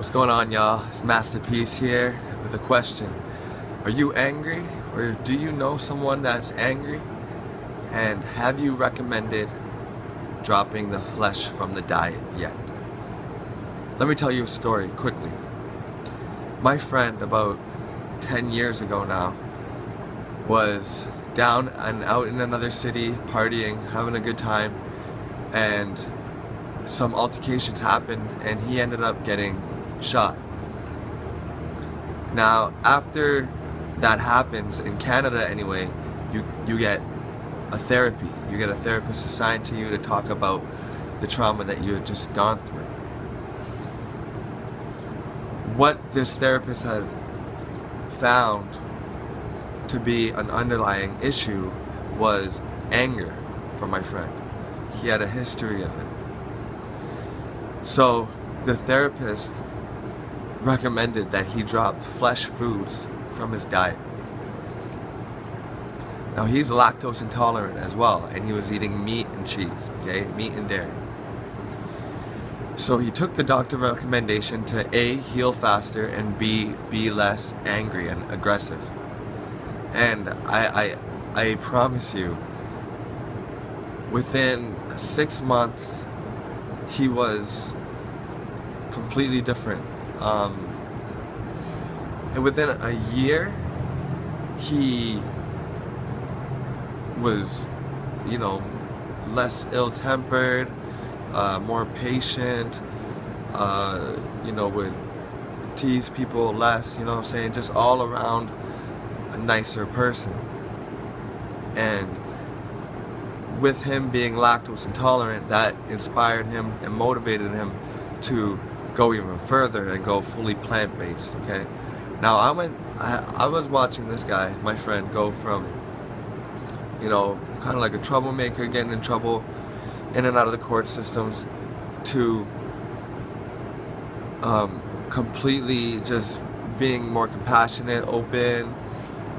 What's going on, y'all? It's Masterpiece here with a question. Are you angry, or do you know someone that's angry? And have you recommended dropping the flesh from the diet yet? Let me tell you a story quickly. My friend, about 10 years ago now, was down and out in another city, partying, having a good time, and some altercations happened and he ended up getting shot. Now, after that happens, in Canada anyway, you get a therapy. You get a therapist assigned to you to talk about the trauma that you had just gone through. What this therapist had found to be an underlying issue was anger for my friend. He had a history of it. So the therapist recommended that he drop flesh foods from his diet. Now, he's lactose intolerant as well, and he was eating meat and cheese, okay? Meat and dairy. So he took the doctor recommendation to A, heal faster, and B, be less angry and aggressive. And I promise you, within 6 months, he was completely different. And within a year, he was, less ill-tempered, more patient, would tease people less, just all around a nicer person. And with him being lactose intolerant, that inspired him and motivated him to go even further and go fully plant-based, okay? Now, I was watching this guy, my friend, go from, kind of like a troublemaker, getting in trouble in and out of the court systems, to completely just being more compassionate, open,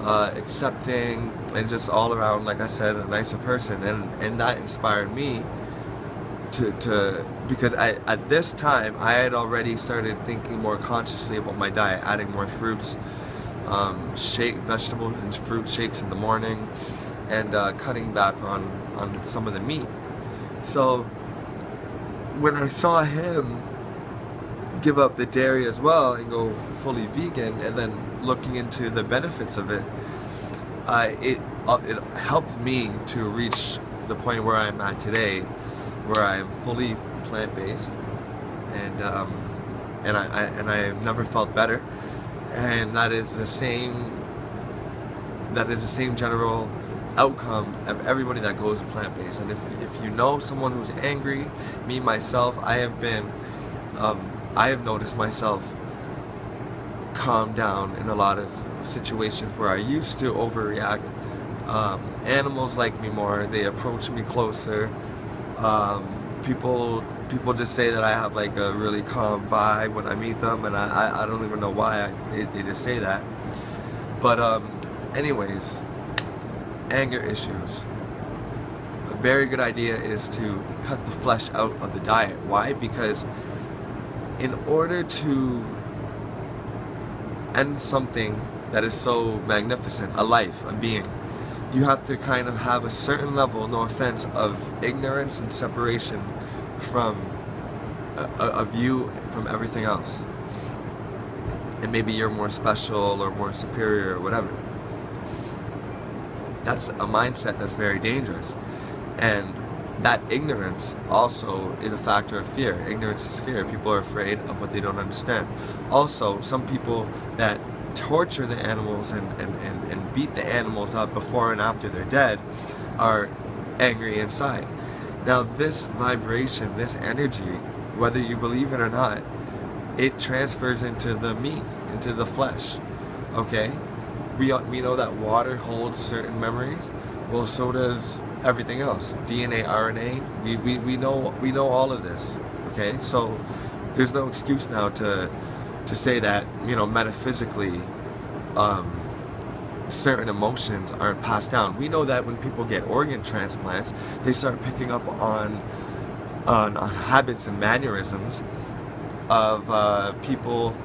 accepting, and just all around, like I said, a nicer person. And that inspired me to because at this time I had already started thinking more consciously about my diet, adding more fruits, vegetable and fruit shakes in the morning, and cutting back on some of the meat. So when I saw him give up the dairy as well and go fully vegan, and then looking into the benefits of it, it helped me to reach the point where I'm at today, where I am fully plant-based, and I've never felt better. And that is the same general outcome of everybody that goes plant-based. And if you know someone who's angry, me myself, I have noticed myself calm down in a lot of situations where I used to overreact. Animals like me more, they approach me closer. People just say that I have like a really calm vibe when I meet them, and I don't even know why they just say that. But anyways, anger issues. A very good idea is to cut the flesh out of the diet. Why? Because in order to end something that is so magnificent, a life, a being, you have to kind of have a certain level, no offense, of ignorance and separation from a view from everything else. And maybe you're more special or more superior or whatever. That's a mindset that's very dangerous. And that ignorance also is a factor of fear. Ignorance is fear. People are afraid of what they don't understand. Also, some people that torture the animals and beat the animals up before and after they're dead are angry inside. Now, this vibration, this energy, whether you believe it or not, it transfers into the meat, into the flesh, okay? We know that water holds certain memories. Well, so does everything else. DNA, RNA, we know all of this, okay? So there's no excuse now to say that, metaphysically, certain emotions aren't passed down. We know that when people get organ transplants, they start picking up on habits and mannerisms of people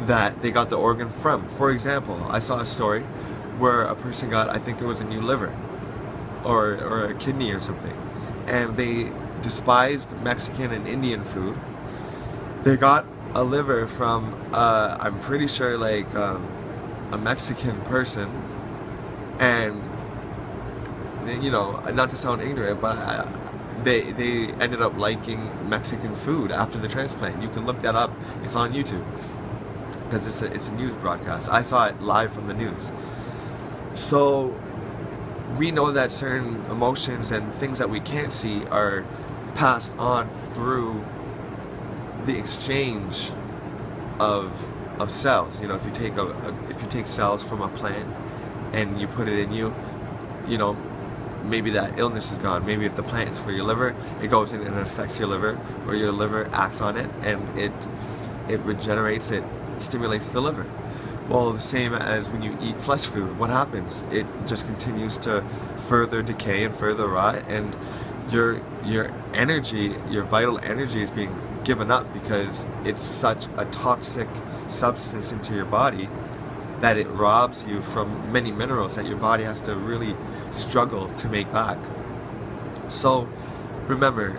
that they got the organ from. For example, I saw a story where a person got, I think it was a new liver or a kidney or something, and they despised Mexican and Indian food. They got a liver from, I'm pretty sure, like a Mexican person, and you know, not to sound ignorant, but they ended up liking Mexican food after the transplant. You can look that up. It's on YouTube because it's a news broadcast. I saw it live from the news. So we know that certain emotions and things that we can't see are passed on through the exchange of cells. You know, if you take cells from a plant and you put it in you, you know, maybe that illness is gone. Maybe if the plant is for your liver, it goes in and it affects your liver, or your liver acts on it and it regenerates, it stimulates the liver. Well, the same as when you eat flesh food, what happens? It just continues to further decay and further rot, and your energy, your vital energy is being given up because it's such a toxic substance into your body that it robs you from many minerals that your body has to really struggle to make back. So remember,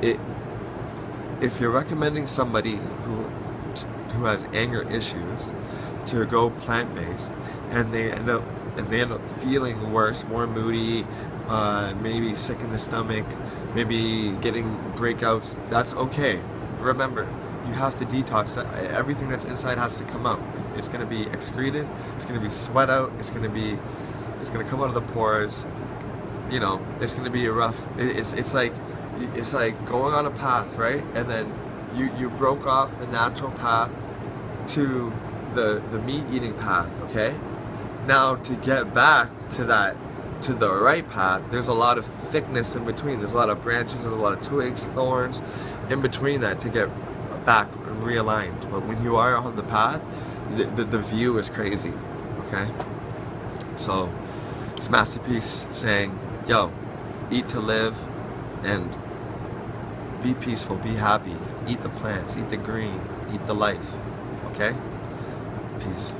if you're recommending somebody who has anger issues to go plant-based, and they end up feeling worse, more moody, maybe sick in the stomach, maybe getting breakouts, that's okay. Remember, you have to detox. Everything that's inside has to come out. It's going to be excreted, it's going to be sweat out, it's going to come out of the pores. You know, it's going to be a rough, it's like going on a path, right? And then you broke off the natural path to the meat eating path, okay? Now to get back to the right path, there's a lot of thickness in between. There's a lot of branches, there's a lot of twigs, thorns in between that to get back and realigned. But when you are on the path, the view is crazy, okay? So it's Masterpiece saying, yo, eat to live and be peaceful, be happy, eat the plants, eat the green, eat the life, okay? Peace.